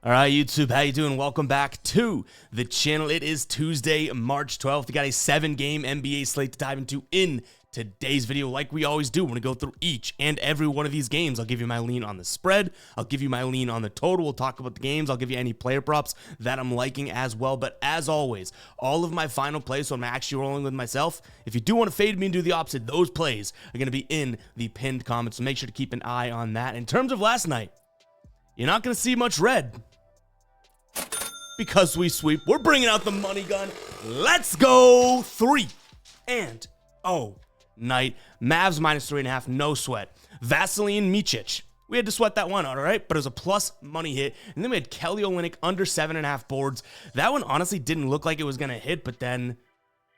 All right, YouTube, how you doing? Welcome back to the channel. It is Tuesday, March 12th. We got a 7-game NBA slate to dive into in today's video. Like we always do, we're going to go through each and every one of these games. I'll give you my lean on the spread. I'll give you my lean on the total. We'll talk about the games. I'll give you any player props that I'm liking as well. But as always, all of my final plays, so I'm actually rolling with myself. If you do want to fade me and do the opposite, those plays are going to be in the pinned comments. So make sure to keep an eye on that. In terms of last night, you're not going to see much red, because we sweep. We're bringing out the money gun. Let's go. 3-0 night. Mavs minus 3.5. No sweat. Vaseline Micic. We had to sweat that one out, all right? But it was a plus money hit. And then we had Kelly Olynyk under 7.5 boards. That one honestly didn't look like it was going to hit, but then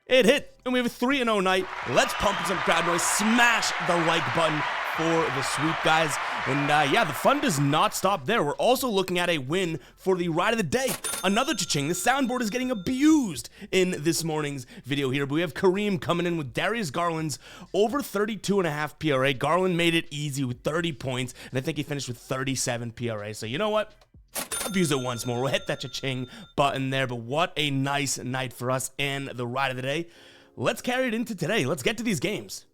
it hit. And we have a 3-0 night. Let's pump some crowd noise. Smash the like button for the sweep, guys. And yeah, the fun does not stop there. We're also looking at a win for the ride of the day. Another cha-ching. The soundboard is getting abused in this morning's video here. But we have Kareem coming in with Darius Garland's over 32.5 PRA. Garland made it easy with 30 points. And I think he finished with 37 PRA. So you know what? Abuse it once more. We'll hit that cha-ching button there. But what a nice night for us and the ride of the day. Let's carry it into today. Let's get to these games.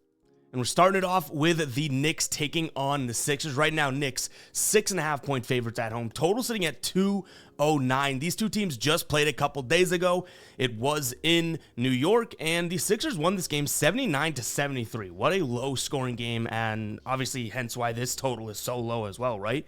And we're starting it off with the Knicks taking on the Sixers. Right now, Knicks 6.5 point favorites at home. Total sitting at 209. These two teams just played a couple days ago. It was in New York, and the Sixers won this game 79-73. What a low scoring game, and obviously hence why this total is so low as well, right?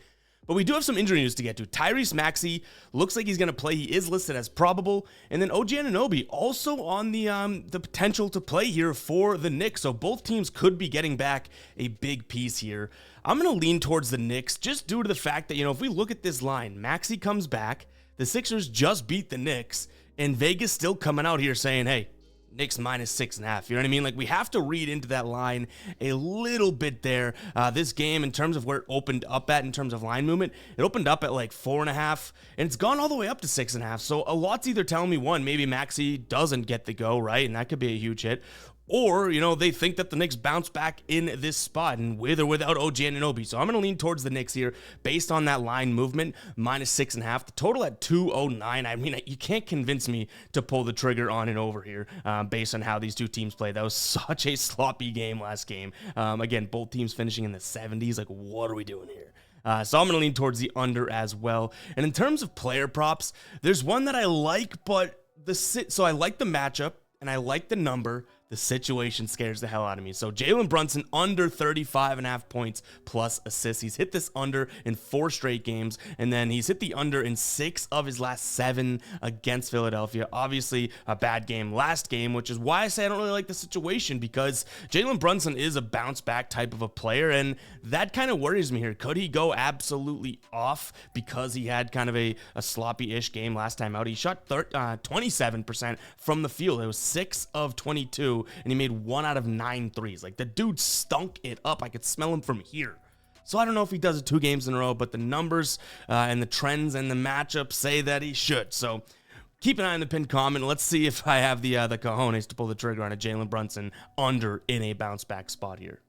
But we do have some injury news to get to. Tyrese Maxey looks like he's going to play. He is listed as probable. And then OG Anunoby also on the potential to play here for the Knicks. So both teams could be getting back a big piece here. I'm going to lean towards the Knicks just due to the fact that, if we look at this line, Maxey comes back, the Sixers just beat the Knicks, and Vegas still coming out here saying, hey, Knicks minus 6.5. You know what I mean? Like, we have to read into that line a little bit there. This game, in terms of where it opened up at in terms of line movement, it opened up at like 4.5, and it's gone all the way up to 6.5. So a lot's either telling me, one, maybe Maxey doesn't get the go, right? And that could be a huge hit. Or, they think that the Knicks bounce back in this spot, and with or without OG Anunoby. So I'm going to lean towards the Knicks here based on that line movement, minus 6.5. The total at 209. I mean, you can't convince me to pull the trigger on and over here based on how these two teams play. That was such a sloppy game last game. Again, both teams finishing in the 70s. Like, what are we doing here? So I'm going to lean towards the under as well. And in terms of player props, there's one that I like, but so I like the matchup and I like the number. The situation scares the hell out of me. So Jalen Brunson under 35.5 points plus assists. He's hit this under in 4 straight games, and then he's hit the under in 6 of his last 7 against Philadelphia. Obviously, a bad game last game, which is why I say I don't really like the situation, because Jalen Brunson is a bounce back type of a player, and that kind of worries me here. Could he go absolutely off because he had kind of a sloppy-ish game last time out? He shot 27% from the field. It was 6 of 22. And he made 1 out of 9 threes. Like, the dude stunk it up. I could smell him from here. So I don't know if he does it 2 games in a row, but the numbers and the trends and the matchups say that he should. So keep an eye on the pinned comment. Let's see if I have the cojones to pull the trigger on a Jalen Brunson under in a bounce back spot here.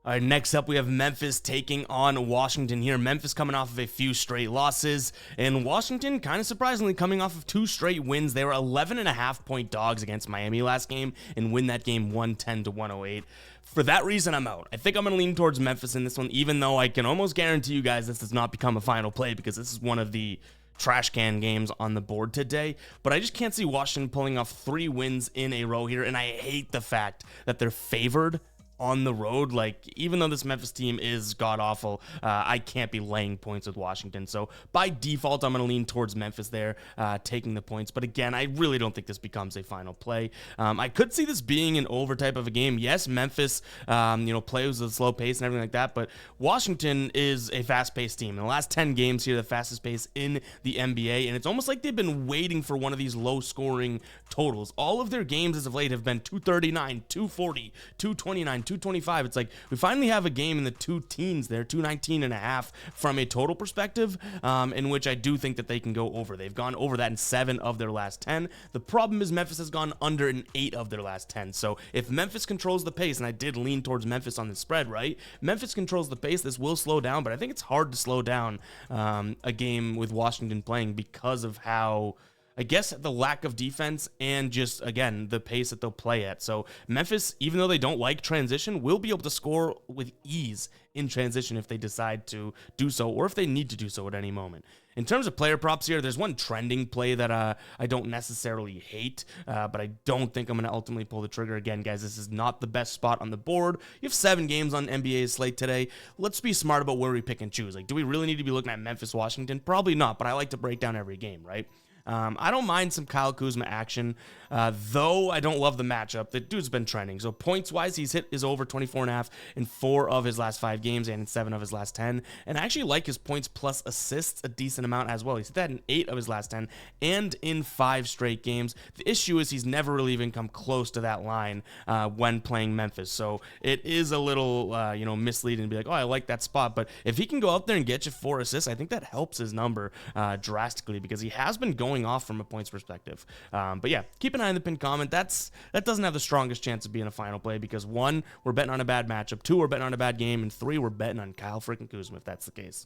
All right, next up, we have Memphis taking on Washington here. Memphis coming off of a few straight losses, and Washington, kind of surprisingly, coming off of 2 straight wins. They were 11.5 point dogs against Miami last game and win that game 110-108. For that reason, I'm out. I think I'm going to lean towards Memphis in this one, even though I can almost guarantee you guys this does not become a final play, because this is one of the trash can games on the board today. But I just can't see Washington pulling off 3 wins in a row here, and I hate the fact that they're favored on the road. Like, even though this Memphis team is god-awful, I can't be laying points with Washington. So by default, I'm going to lean towards Memphis there, taking the points. But again, I really don't think this becomes a final play. I could see this being an over type of a game. Yes, Memphis, plays with a slow pace and everything like that, but Washington is a fast-paced team. In the last 10 games here, the fastest pace in the NBA, and it's almost like they've been waiting for one of these low-scoring totals. All of their games as of late have been 239, 240, 229, 225. It's like we finally have a game in the two teens there, 219.5 from a total perspective, in which I do think that they can go over. They've gone over that in 7 of their last 10. The problem is Memphis has gone under in 8 of their last 10. So if Memphis controls the pace, and I did lean towards Memphis on the spread, right? Memphis controls the pace, this will slow down, but I think it's hard to slow down a game with Washington playing because of how, I guess, the lack of defense and just, again, the pace that they'll play at. So Memphis, even though they don't like transition, will be able to score with ease in transition if they decide to do so, or if they need to do so at any moment. In terms of player props here, there's one trending play that I don't necessarily hate, but I don't think I'm going to ultimately pull the trigger. Again, guys, this is not the best spot on the board. You have 7 games on NBA's slate today. Let's be smart about where we pick and choose. Like, do we really need to be looking at Memphis, Washington? Probably not, but I like to break down every game, right? I don't mind some Kyle Kuzma action, though I don't love the matchup. The dude's been trending. So points-wise, he's hit his over 24.5 in 4 of his last 5 games and in 7 of his last 10. And I actually like his points plus assists a decent amount as well. He's hit that in 8 of his last 10 and in 5 straight games. The issue is he's never really even come close to that line when playing Memphis. So it is a little, misleading to be like, oh, I like that spot. But if he can go out there and get you 4 assists, I think that helps his number drastically, because he has been going off from a points perspective. But yeah, keep an eye on the pinned comment. That doesn't have the strongest chance of being a final play, because 1, we're betting on a bad matchup, 2, we're betting on a bad game, and 3, we're betting on Kyle freaking Kuzma if that's the case.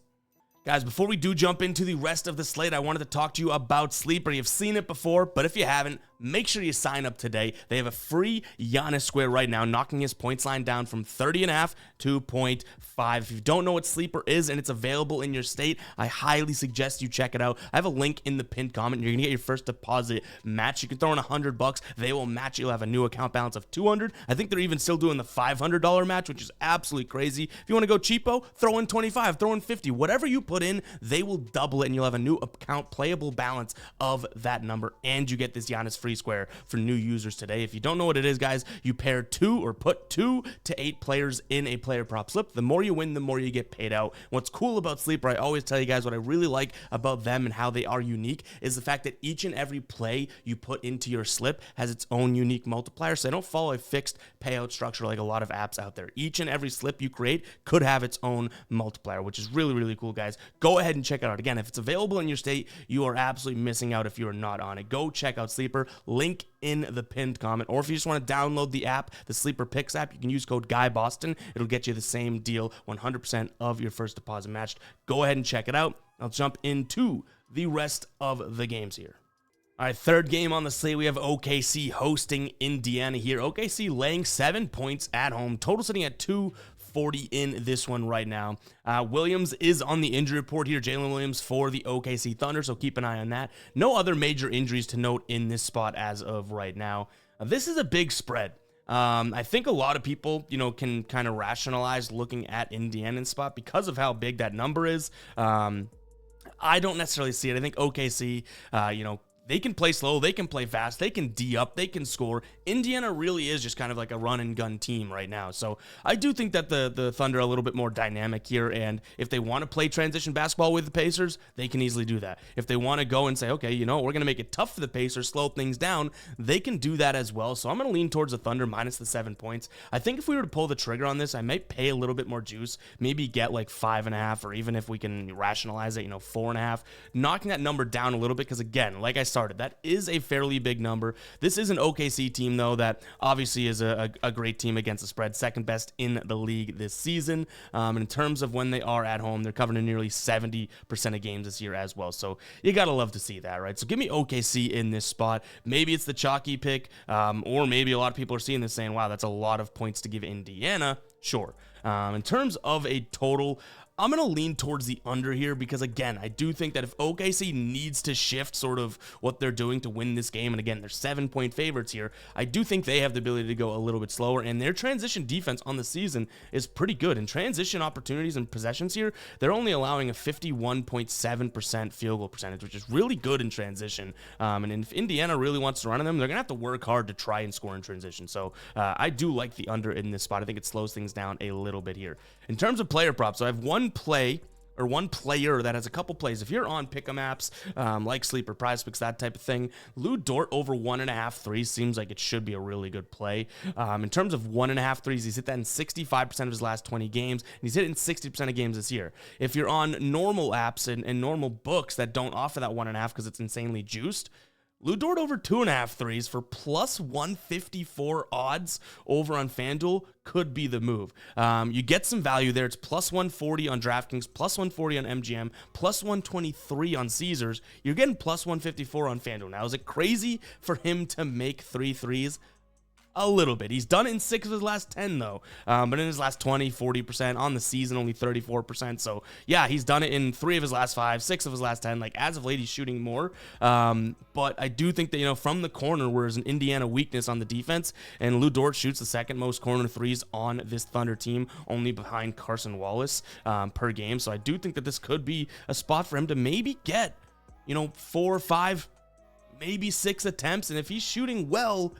Guys, before we do jump into the rest of the slate, I wanted to talk to you about Sleeper. You've seen it before, but if you haven't, make sure you sign up today. They have a free Giannis square right now, knocking his points line down from 30.5 to 0.5. If you don't know what Sleeper is and it's available in your state, I highly suggest you check it out. I have a link in the pinned comment. You're gonna get your first deposit match. You can throw in $100. They will match it. You'll have a new account balance of $200. I think they're even still doing the $500 match, which is absolutely crazy. If you want to go cheapo, throw in 25, throw in 50, whatever you put in, they will double it, and you'll have a new account playable balance of that number, and you get this Giannis free square for new users today. If you don't know what it is, guys, you pair 2 or put 2 to 8 players in a player prop slip. The more you win, the more you get paid out. What's cool about Sleeper, I always tell you guys what I really like about them and how they are unique, is the fact that each and every play you put into your slip has its own unique multiplier, so they don't follow a fixed payout structure like a lot of apps out there. Each and every slip you create could have its own multiplier, which is really, really cool, guys. Go ahead and check it out. Again, if it's available in your state, you are absolutely missing out if you are not on it. Go check out Sleeper. Link in the pinned comment. Or if you just want to download the app, the Sleeper Picks app, you can use code GUYBOSTON. It'll get you the same deal, 100% of your first deposit matched. Go ahead and check it out. I'll jump into the rest of the games here. All right, third game on the slate, we have OKC hosting Indiana here. OKC laying 7 points at home. Total sitting at 240 in this one right now. Williams is on the injury report here. Jalen Williams for the OKC Thunder, so keep an eye on that. No other major injuries to note in this spot as of right now. This is a big spread. I think a lot of people, can kind of rationalize looking at Indiana's spot because of how big that number is. I don't necessarily see it. I think OKC, they can play slow, they can play fast, they can D up, they can score. Indiana really is just kind of like a run and gun team right now. So I do think that the Thunder are a little bit more dynamic here, and if they want to play transition basketball with the Pacers, they can easily do that. If they want to go and say, okay, we're going to make it tough for the Pacers, slow things down, they can do that as well. So I'm going to lean towards the Thunder minus the 7 points. I think if we were to pull the trigger on this, I might pay a little bit more juice, maybe get like 5.5, or even if we can rationalize it, 4.5, knocking that number down a little bit, because again, like I started, that is a fairly big number. This is an OKC team, though, that obviously is a great team against the spread, second best in the league this season. In terms of when they are at home, they're covering nearly 70% of games this year as well. So you gotta love to see that, right? So give me OKC in this spot. Maybe it's the chalky pick, or maybe a lot of people are seeing this saying, wow, that's a lot of points to give Indiana. Sure. In terms of a total, I'm going to lean towards the under here because, again, I do think that if OKC needs to shift sort of what they're doing to win this game, and again, they're 7-point favorites here, I do think they have the ability to go a little bit slower, and their transition defense on the season is pretty good. In transition opportunities and possessions here, they're only allowing a 51.7% field goal percentage, which is really good in transition. And if Indiana really wants to run on them, they're going to have to work hard to try and score in transition. So I do like the under in this spot. I think it slows things down a little bit here. In terms of player props, so I have one play or one player that has a couple plays. If you're on pick'em apps, like Sleeper, Prize Picks, that type of thing, Lou Dort over 1.5 threes seems like it should be a really good play. In terms of 1.5 threes, he's hit that in 65% of his last 20 games, and he's hit it in 60% of games this year. If you're on normal apps and normal books that don't offer that 1.5 because it's insanely juiced, Lou Dort over 2.5 threes for plus 154 odds over on FanDuel could be the move. You get some value there. It's plus 140 on DraftKings, plus 140 on MGM, plus 123 on Caesars. You're getting plus 154 on FanDuel. Now, is it crazy for him to make 3 threes? A little bit. He's done it in 6 of his last 10, though. But in his last 20, 40%. On the season, only 34%. So, yeah, he's done it in 3 of his last 5, 6 of his last 10. Like, as of late, he's shooting more. But I do think that, you know, from the corner, where there's an Indiana weakness on the defense, and Lou Dort shoots the second most corner threes on this Thunder team, only behind Carson Wallace per game. So I do think that this could be a spot for him to maybe get, you know, 4 or 5, maybe 6 attempts. And if he's shooting well,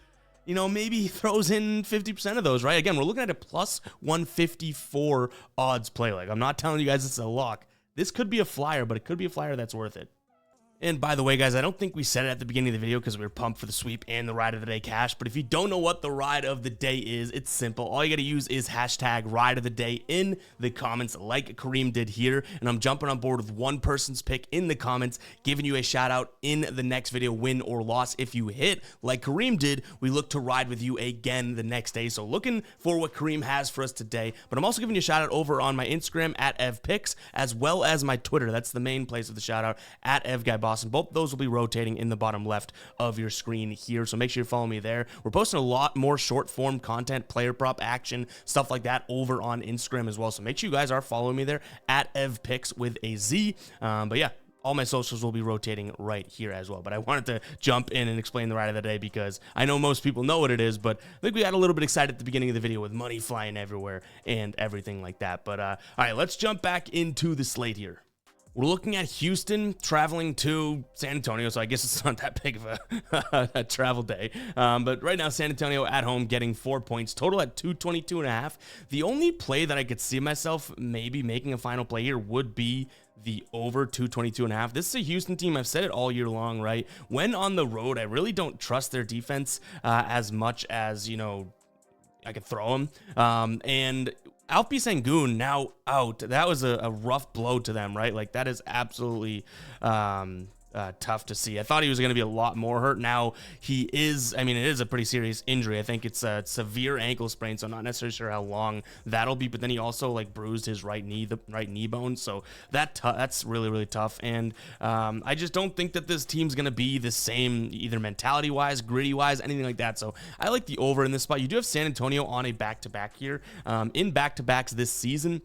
you know, maybe he throws in 50% of those, right? Again, we're looking at a plus 154 odds play. Like, I'm not telling you guys it's a lock. This could be a flyer, but it could be a flyer that's worth it. And by the way, guys, I don't think we said it at the beginning of the video because we were pumped for the sweep and the ride of the day cash. But if you don't know what the ride of the day is, it's simple. All you got to use is hashtag ride of the day in the comments like Kareem did here. And I'm jumping on board with one person's pick in the comments, giving you a shout out in the next video, win or loss. If you hit like Kareem did, we look to ride with you again the next day. So looking for what Kareem has for us today. But I'm also giving you a shout out over on my Instagram at EvPicks, as well as my Twitter. That's the main place of the shout out at EvGuyBoston. Both those will be rotating in the bottom left of your screen here, so make sure you follow me there. We're posting a lot more short form content, player prop action, stuff like that over on Instagram as well, so make sure you guys are following me there at EvPicks with a Z. But yeah, all my socials will be rotating right here as well. But I wanted to jump in and explain the ride of the day because I know most people know what it is, but I think we got a little bit excited at the beginning of the video with money flying everywhere and everything like that. But all right, let's jump back into the slate here. We're looking at Houston traveling to San Antonio, so I guess it's not that big of a travel day. But right now, San Antonio at home getting 4 points, total at 222.5. The only play that I could see myself maybe making a final play here would be the over 222.5. This is a Houston team. I've said it all year long, right? When on the road, I really don't trust their defense as much as, you know, I could throw them. And Alpi Sengun now out. That was a rough blow to them, right? Like, that is absolutely tough to see. I thought he was going to be a lot more hurt. Now he is, I mean, it is a pretty serious injury. I think it's a severe ankle sprain, so I'm not necessarily sure how long that'll be, but then he also like bruised his right knee, the right knee bone. So that's really, really tough. And I just don't think that this team's going to be the same either mentality wise, gritty wise, anything like that. So I like the over in this spot. You do have San Antonio on a back-to-back here. In back-to-backs this season,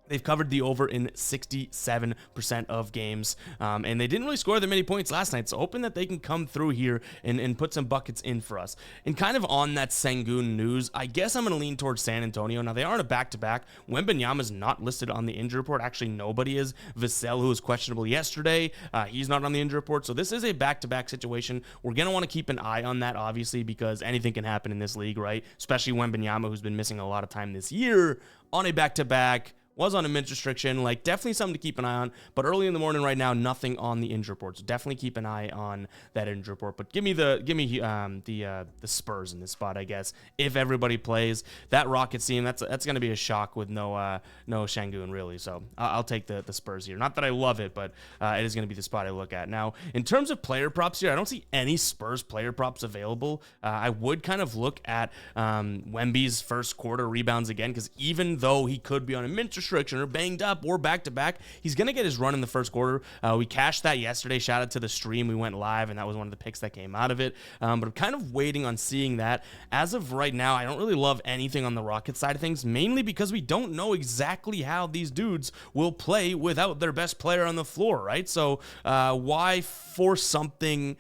they've covered the over in 67% of games, and they didn't really score that many points last night, so hoping that they can come through here and put some buckets in for us. And kind of on that Sengun news, I guess I'm going to lean towards San Antonio. Now, they aren't a back-to-back. Wembanyama's not listed on the injury report. Actually, nobody is. Vassell, who was questionable yesterday, he's not on the injury report, so this is a back-to-back situation. We're going to want to keep an eye on that, obviously, because anything can happen in this league, right? Especially Wembanyama, who's been missing a lot of time this year on a back-to-back. Was on a mint restriction, like definitely something to keep an eye on, but early in the morning right now, nothing on the injury report, so definitely keep an eye on that injury report. But give me the Spurs in this spot, I guess, if everybody plays. That Rockets team, that's going to be a shock with no Sengun, really, so I'll take the Spurs here. Not that I love it, but it is going to be the spot I look at. Now, in terms of player props here, I don't see any Spurs player props available. I would kind of look at Wemby's first quarter rebounds again, because even though he could be on a mint restriction or banged up or back-to-back, he's going to get his run in the first quarter. We cashed that yesterday. Shout out to the stream. We went live, and that was one of the picks that came out of it. But I'm kind of waiting on seeing that. As of right now, I don't really love anything on the Rockets side of things, mainly because we don't know exactly how these dudes will play without their best player on the floor, right? So why force something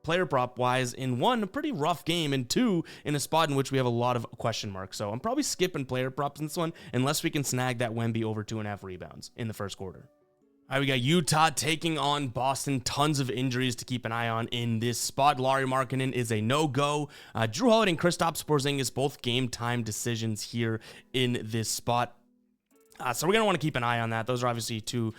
player prop wise in one, a pretty rough game, and two, in a spot in which we have a lot of question marks. So I'm probably skipping player props in this one unless we can snag that Wemby over 2.5 rebounds in the first quarter. All right, we got Utah taking on Boston. Tons of injuries to keep an eye on in this spot. Lauri Markkanen is a no-go. Drew Holiday and Kristaps Porzingis, both game time decisions here in this spot. So we're going to want to keep an eye on that. Those are obviously two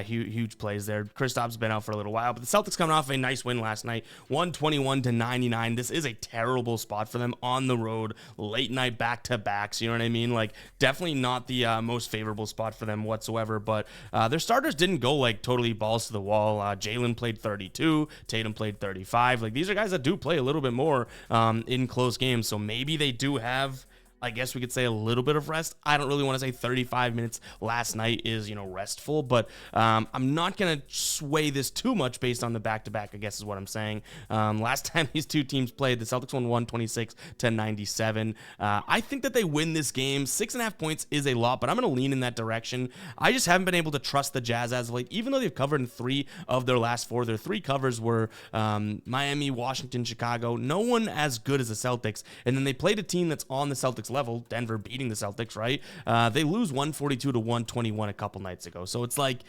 huge plays there. Kristaps been out for a little while, but the Celtics coming off a nice win last night, 121-99. This is a terrible spot for them on the road, late night back-to-backs, you know what I mean? Like, definitely not the most favorable spot for them whatsoever, but their starters didn't go, like, totally balls to the wall. Jalen played 32, Tatum played 35. Like, these are guys that do play a little bit more in close games, so maybe they do have, I guess we could say, a little bit of rest. I don't really want to say 35 minutes last night is, you know, restful, but I'm not going to sway this too much based on the back-to-back, I guess is what I'm saying. Last time these two teams played, the Celtics won 126-97. I think that they win this game. 6.5 points is a lot, but I'm going to lean in that direction. I just haven't been able to trust the Jazz as of late, even though they've covered in 3 of their last 4. Their 3 covers were Miami, Washington, Chicago. No one as good as the Celtics, and then they played a team that's on the Celtics level, Denver beating the Celtics, right? They lose 142-121 a couple nights ago. So it's like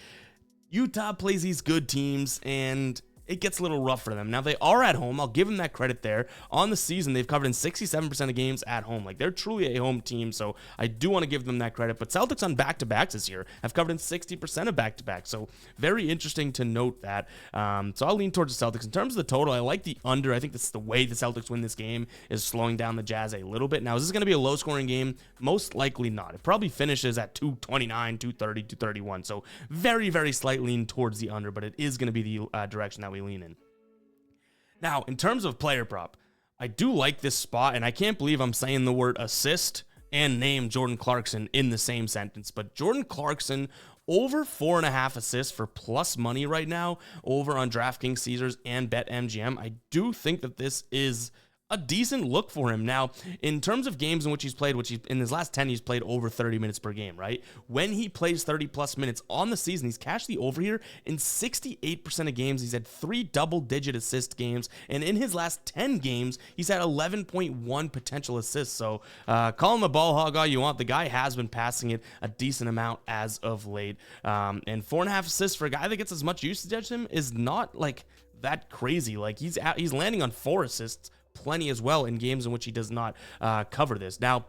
Utah plays these good teams and it gets a little rough for them. Now, they are at home. I'll give them that credit there. On the season, they've covered in 67% of games at home. Like, they're truly a home team, so I do want to give them that credit. But Celtics on back-to-backs this year have covered in 60% of back-to-backs, so very interesting to note that. So I'll lean towards the Celtics. In terms of the total, I like the under. I think that's the way the Celtics win this game, is slowing down the Jazz a little bit. Now, is this going to be a low-scoring game? Most likely not. It probably finishes at 229, 230, 231, so very, very slight lean towards the under, but it is going to be the direction that we lean in. Now, in terms of player prop, I do like this spot, and I can't believe I'm saying the word assist and name Jordan Clarkson in the same sentence, but Jordan Clarkson over 4.5 assists for plus money right now over on DraftKings, Caesars, and BetMGM. I do think that this is a decent look for him. Now, in terms of games in which he's played, in his last 10, he's played over 30 minutes per game, right? When he plays 30 plus minutes on the season, he's cashed the over here in 68% of games. He's had 3 double-digit assist games, and in his last 10 games, he's had 11.1 potential assists. So call him a ball hog all you want. The guy has been passing it a decent amount as of late. And 4.5 assists for a guy that gets as much usage as him is not like that crazy. Like, he's landing on 4 assists plenty as well in games in which he does not cover this. Now,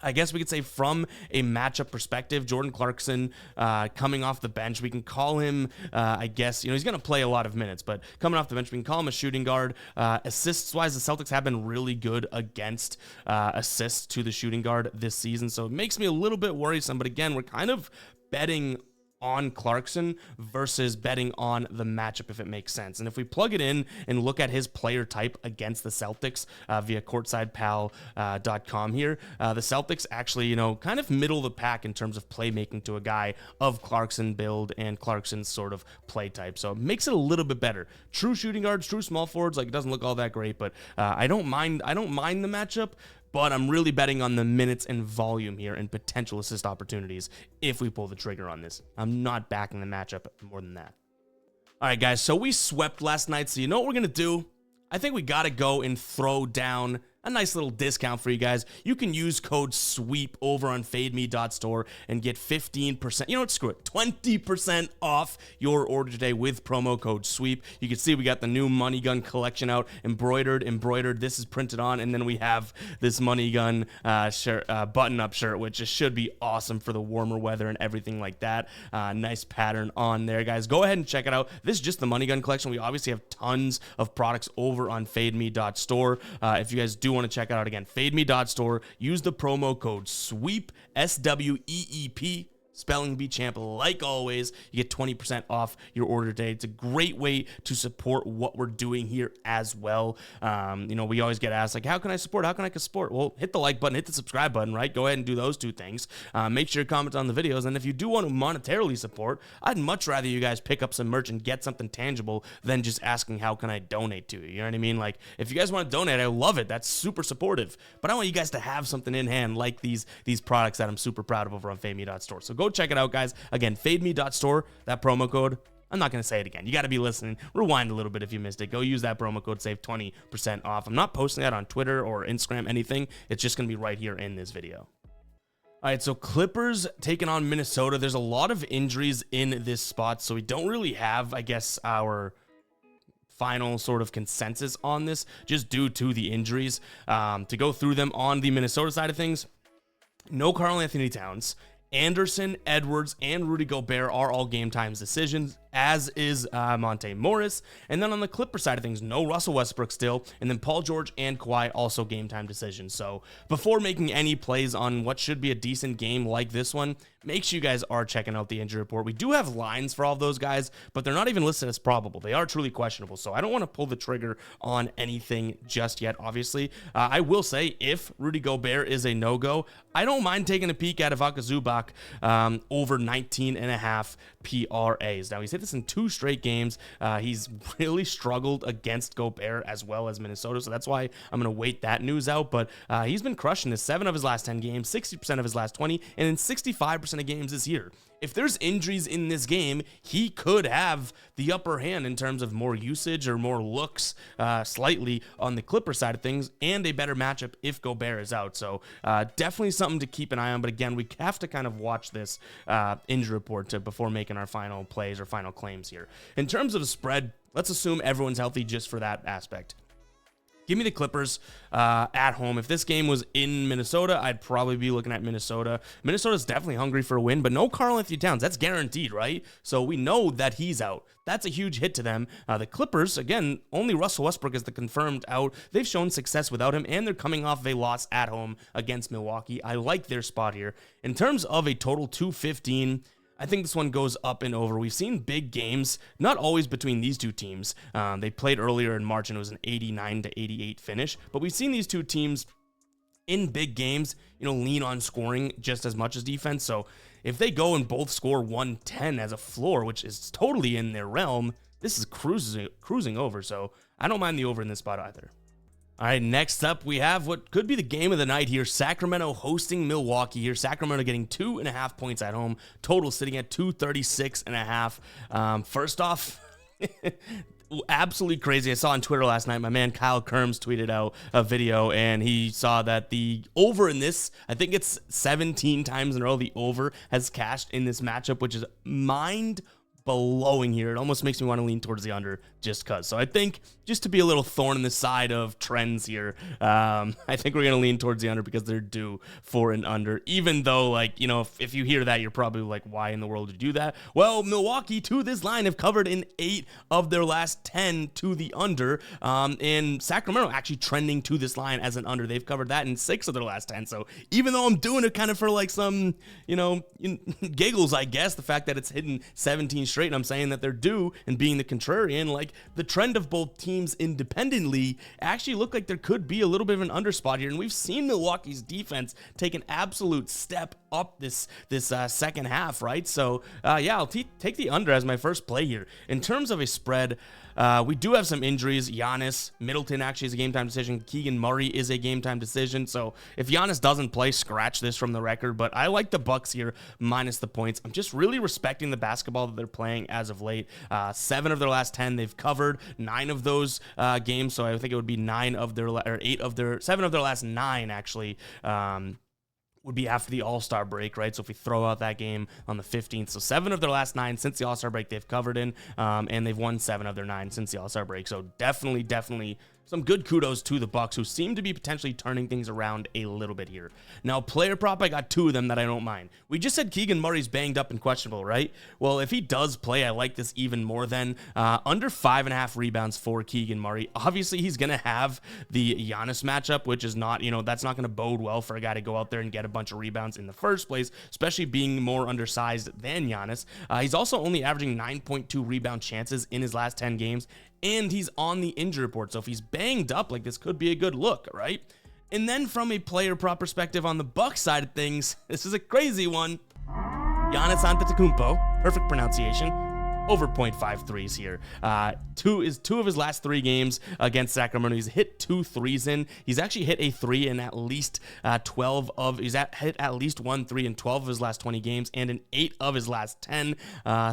I guess we could say from a matchup perspective, Jordan Clarkson coming off the bench, we can call him, I guess, you know, he's going to play a lot of minutes, but coming off the bench, we can call him a shooting guard. Assists-wise, the Celtics have been really good against assists to the shooting guard this season, so it makes me a little bit worrisome, but again, we're kind of betting on Clarkson versus betting on the matchup, if it makes sense. And if we plug it in and look at his player type against the Celtics via courtsidepal.com here, the Celtics actually, you know, kind of middle of the pack in terms of playmaking to a guy of Clarkson build and Clarkson's sort of play type. So it makes it a little bit better. True shooting guards, true small forwards, like, it doesn't look all that great, but I don't mind the matchup. But I'm really betting on the minutes and volume here and potential assist opportunities if we pull the trigger on this. I'm not backing the matchup more than that. All right, guys, so we swept last night, so you know what we're going to do? I think we got to go and throw down a nice little discount for you guys. You can use code SWEEP over on fademe.store and get 15%. You know what? Screw it. 20% off your order today with promo code SWEEP. You can see we got the new Money Gun collection out, embroidered. This is printed on, and then we have this Money Gun shirt, button-up shirt, which just should be awesome for the warmer weather and everything like that. Nice pattern on there, guys. Go ahead and check it out. This is just the Money Gun collection. We obviously have tons of products over on fademe.store. If you guys do want to check it out again, fademe.store, use the promo code SWEEP, SWEEP, Spelling Bee Champ. Like always, you get 20% off your order today. It's a great way to support what we're doing here as well. You know, we always get asked, like, how can I support? Well, hit the like button, hit the subscribe button, right? Go ahead and do those two things. Make sure you comment on the videos. And if you do want to monetarily support, I'd much rather you guys pick up some merch and get something tangible than just asking, how can I donate to you? You know what I mean? Like, if you guys want to donate, I love it. That's super supportive. But I want you guys to have something in hand like these products that I'm super proud of over on fademe.store. So go check it out, guys. Again, fademe.store, that promo code. I'm not going to say it again. You got to be listening. Rewind a little bit if you missed it. Go use that promo code, save 20% off. I'm not posting that on Twitter or Instagram, anything. It's just going to be right here in this video. All right, so Clippers taking on Minnesota. There's a lot of injuries in this spot, so we don't really have, I guess, our final sort of consensus on this, just due to the injuries. To go through them on the Minnesota side of things, no Karl Anthony Towns, Anderson, Edwards, and Rudy Gobert are all game times decisions, as is Monte Morris. And then on the Clipper side of things, no Russell Westbrook still, and then Paul George and Kawhi also game time decisions. So before making any plays on what should be a decent game like this one, make sure you guys are checking out the injury report. We do have lines for all of those guys, but they're not even listed as probable. They are truly questionable, so I don't want to pull the trigger on anything just yet, obviously. I will say, if Rudy Gobert is a no-go, I don't mind taking a peek at Ivica Zubac over 19.5 PRAs. Now, he's hit this in 2 straight games. He's really struggled against Gobert as well as Minnesota, so that's why I'm going to wait that news out, but he's been crushing this. 7 of his last 10 games, 60% of his last 20, and in 65% of games this year. If there's injuries in this game, he could have the upper hand in terms of more usage or more looks slightly on the Clipper side of things, and a better matchup if Gobert is out. So definitely something to keep an eye on. But again, we have to kind of watch this injury report before making our final plays or final claims here. In terms of spread, let's assume everyone's healthy just for that aspect. Give me the Clippers at home. If this game was in Minnesota, I'd probably be looking at Minnesota. Minnesota's definitely hungry for a win, but no Karl-Anthony Towns. That's guaranteed, right? So we know that he's out. That's a huge hit to them. The Clippers, again, only Russell Westbrook is the confirmed out. They've shown success without him, and they're coming off of a loss at home against Milwaukee. I like their spot here. In terms of a total 215, I think this one goes up and over. We've seen big games, not always between these two teams. They played earlier in March, and it was an 89-88 finish. But we've seen these two teams in big games, lean on scoring just as much as defense. So if they go and both score 110 as a floor, which is totally in their realm, this is cruising over. So I don't mind the over in this spot either. All right, next up, we have what could be the game of the night here. Sacramento hosting Milwaukee here. Sacramento getting 2.5 points at home. Total sitting at 236.5. First off, absolutely crazy. I saw on Twitter last night, my man Kyle Kerms tweeted out a video, and he saw that the over in this, I think it's 17 times in a row, the over has cashed in this matchup, which is mind-blowing here. It almost makes me want to lean towards the under just because. So I think just to be a little thorn in the side of trends here, I think we're going to lean towards the under because they're due for an under, even though, if you hear that, you're probably like, why in the world did you do that? Well, Milwaukee to this line have covered in 8 of their last 10 to the under, and Sacramento actually trending to this line as an under. They've covered that in 6 of their last 10. So even though I'm doing it kind of for like some, giggles, I guess, the fact that it's hitting 17 straight and I'm saying that they're due and being the contrarian, like the trend of both teams independently actually look like there could be a little bit of an under spot here. And we've seen Milwaukee's defense take an absolute step up this second half, right? So I'll take the under as my first play here. In terms of a spread, we do have some injuries. Giannis, Middleton actually is a game time decision. Keegan Murray is a game time decision. So if Giannis doesn't play, scratch this from the record. But I like the Bucks here minus the points. I'm just really respecting the basketball that they're playing as of late. 7 of their last 10 they've covered. 9 of those games. So I think it would be 7 of their last 9 actually. Would be after the All-Star break, right? So if we throw out that game on the 15th, so 7 of their last 9 since the All-Star break they've covered in, and they've won 7 of their 9 since the All-Star break. So definitely some good kudos to the Bucks, who seem to be potentially turning things around a little bit here. Now, player prop, I got 2 of them that I don't mind. We just said Keegan Murray's banged up and questionable, right? Well, if he does play, I like this even more than under 5.5 rebounds for Keegan Murray. Obviously, he's going to have the Giannis matchup, which is not, that's not going to bode well for a guy to go out there and get a bunch of rebounds in the first place, especially being more undersized than Giannis. He's also only averaging 9.2 rebound chances in his last 10 games, and he's on the injury report. So if he's banged up, like, this could be a good look, right? And then from a player prop perspective on the Bucks side of things, this is a crazy one. Giannis Antetokounmpo, perfect pronunciation, over 0.53s here. 2 of his last 3 games against Sacramento. He's hit 2 threes in. He's actually hit a 3 in at least hit at least 1 3 in 12 of his last 20 games and in 8 of his last 10.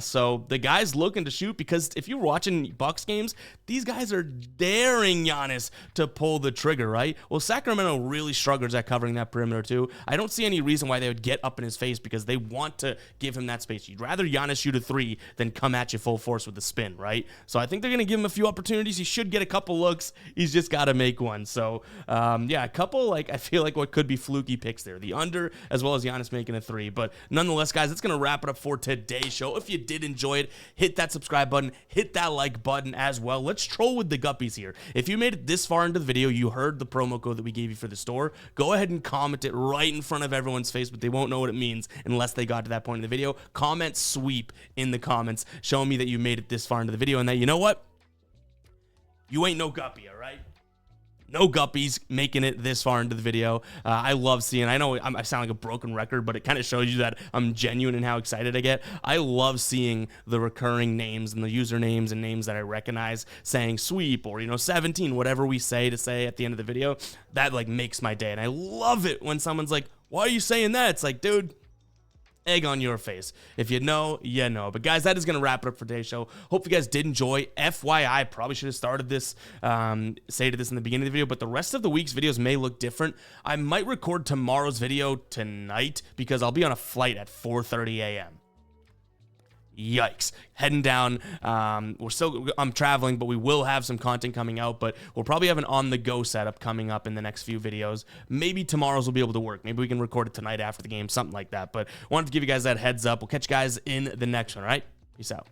So the guy's looking to shoot, because if you're watching Bucks games, these guys are daring Giannis to pull the trigger, right? Well, Sacramento really struggles at covering that perimeter too. I don't see any reason why they would get up in his face, because they want to give him that space. You'd rather Giannis shoot a 3 than come at at you full force with the spin, right? So I think they're going to give him a few opportunities. He should get a couple looks. He's just got to make one. So, yeah, a couple, like, I feel like what could be fluky picks there. The under, as well as Giannis making a 3. But nonetheless, guys, that's going to wrap it up for today's show. If you did enjoy it, hit that subscribe button, hit that like button as well. Let's troll with the guppies here. If you made it this far into the video, you heard the promo code that we gave you for the store, go ahead and comment it right in front of everyone's face, but they won't know what it means unless they got to that point in the video. Comment sweep in the comments showing me that you made it this far into the video and that, you know what? You ain't no guppy, all right? No guppies making it this far into the video. I love seeing, I know I sound like a broken record, but it kind of shows you that I'm genuine in how excited I get. I love seeing the recurring names and the usernames and names that I recognize saying sweep or, you know, 17, whatever we say at the end of the video. That, like, makes my day. And I love it when someone's like, why are you saying that? It's like, dude, egg on your face. If you know, you know. But guys, that is going to wrap it up for today's show. Hope you guys did enjoy. FYI, probably should have started this, stated this in the beginning of the video, but the rest of the week's videos may look different. I might record tomorrow's video tonight because I'll be on a flight at 4:30 a.m. Yikes. Heading down. I'm traveling, but we will have some content coming out, but we'll probably have an on-the-go setup coming up in the next few videos. Maybe tomorrow's will be able to work. Maybe we can record it tonight after the game, something like that. But wanted to give you guys that heads up. We'll catch you guys in the next one, all right? Peace out.